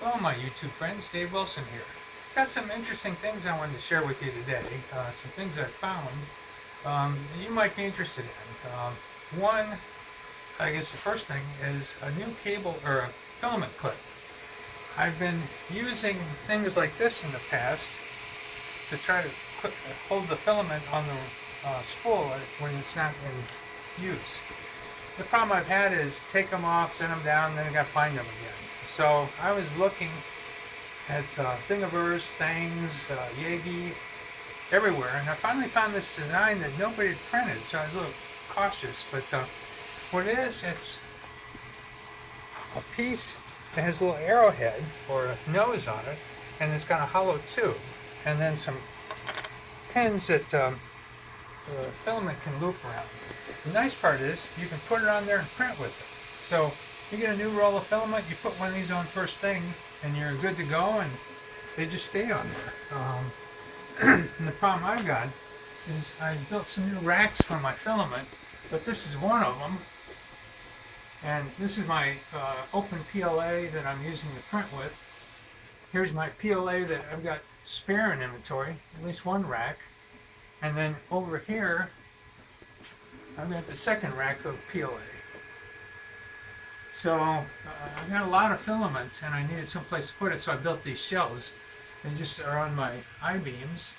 Hello, my YouTube friends. Dave Wilson here. Got some interesting things I wanted to share with you today. Some things I found you might be interested in. One, I guess the first thing is a new cable or a filament clip. I've been using things like this in the past to try to hold the filament on the spool when it's not in use. The problem I've had is take them off, send them down, then I got to find them again. So I was looking at Thingiverse, Things, Yagi, everywhere, and I finally found this design that nobody had printed, so I was a little cautious. But what it is, it's a piece that has a little arrowhead or a nose on it, and it's got a hollow tube, and then some pins that the filament can loop around. The nice part is you can put it on there and print with it. So you get a new roll of filament, you put one of these on first thing, and you're good to go, and they just stay on there. And the problem I've got is I built some new racks for my filament, but this is one of them. And this is my open PLA that I'm using to print with. Here's my PLA that I've got spare in inventory, at least one rack. And then over here, I've got the second rack of PLA. So I've got a lot of filaments and I needed someplace to put it, so I built these shelves. They just are on my I-beams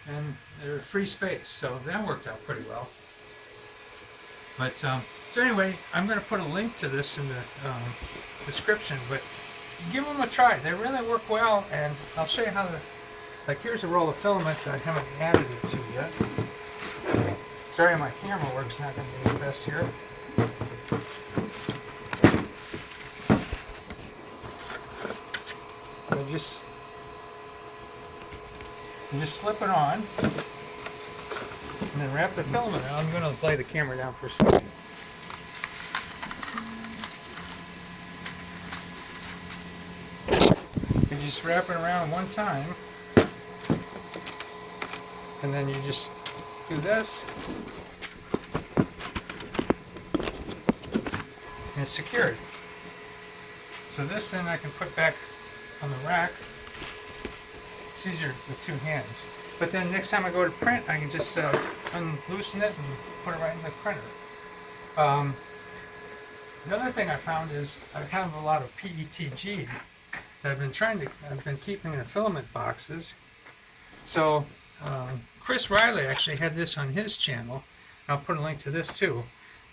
and they're free space, so that worked out pretty well. But so anyway, I'm going to put a link to this in the description, but give them a try. They really work well, and I'll show you how to, like, here's a roll of filament that I haven't added it to yet. Sorry, my camera work's not going to be the best here. I just slip it on, and then wrap the filament on. I'm going to lay the camera down for a second. You just wrap it around one time, and then you just do this, and it's secured. So this then I can put back on the rack. It's easier with two hands. But then next time I go to print, I can just unloosen it and put it right in the printer. The other thing I found is I have a lot of PETG that I've been keeping in the filament boxes. So Chris Riley actually had this on his channel. I'll put a link to this too.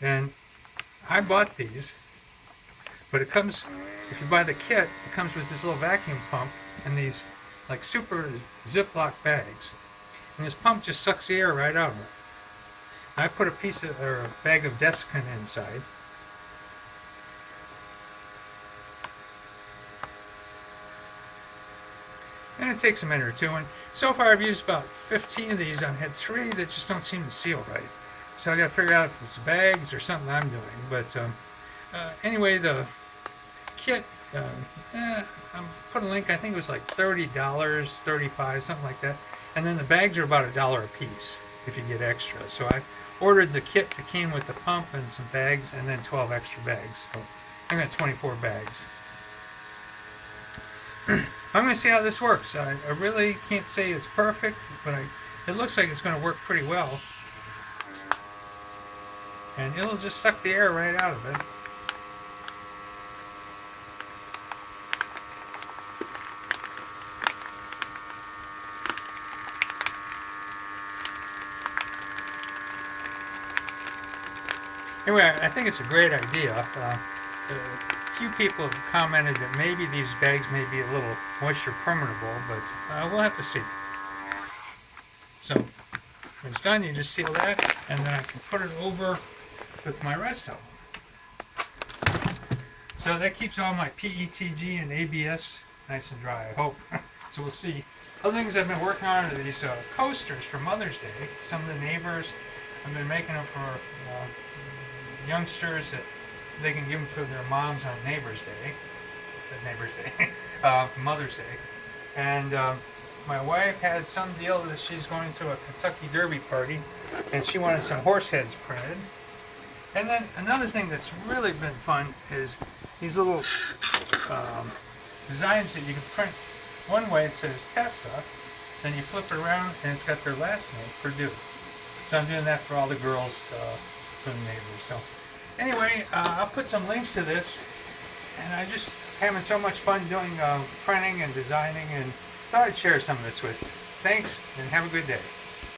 And I bought these, but it comes, if you buy the kit, it comes with this little vacuum pump and these like super Ziploc bags. And this pump just sucks the air right out of it. I put a piece of, or a bag of desiccant inside. And it takes a minute or two, and so far I've used about 15 of these. I've had 3 that just don't seem to seal right. So I got to figure out if it's bags or something I'm doing. But anyway, the kit, I'm put a link, I think it was like $30, $35, something like that. And then the bags are about $1 a piece if you get extra. So I ordered the kit that came with the pump and some bags, and then 12 extra bags. So I got 24 bags. I'm going to see how this works. I really can't say it's perfect, but it looks like it's going to work pretty well. And it'll just suck the air right out of it. Anyway, I think it's a great idea. A few people have commented that maybe these bags may be a little moisture permeable, but we'll have to see. So when it's done, you just seal that, and then I can put it over with my rest of them. So that keeps all my PETG and ABS nice and dry, I hope. So we'll see. Other things I've been working on are these coasters for Mother's Day. Some of the neighbors have been making them for youngsters that they can give them for their moms on Mother's Day. And my wife had some deal that she's going to a Kentucky Derby party, and she wanted some horse heads printed. And then another thing that's really been fun is these little designs that you can print. One way it says Tessa, then you flip it around and it's got their last name, Purdue. So I'm doing that for all the girls from the neighbors. So anyway, I'll put some links to this, and I just having so much fun doing printing and designing, and thought I'd share some of this with you. Thanks, and have a good day.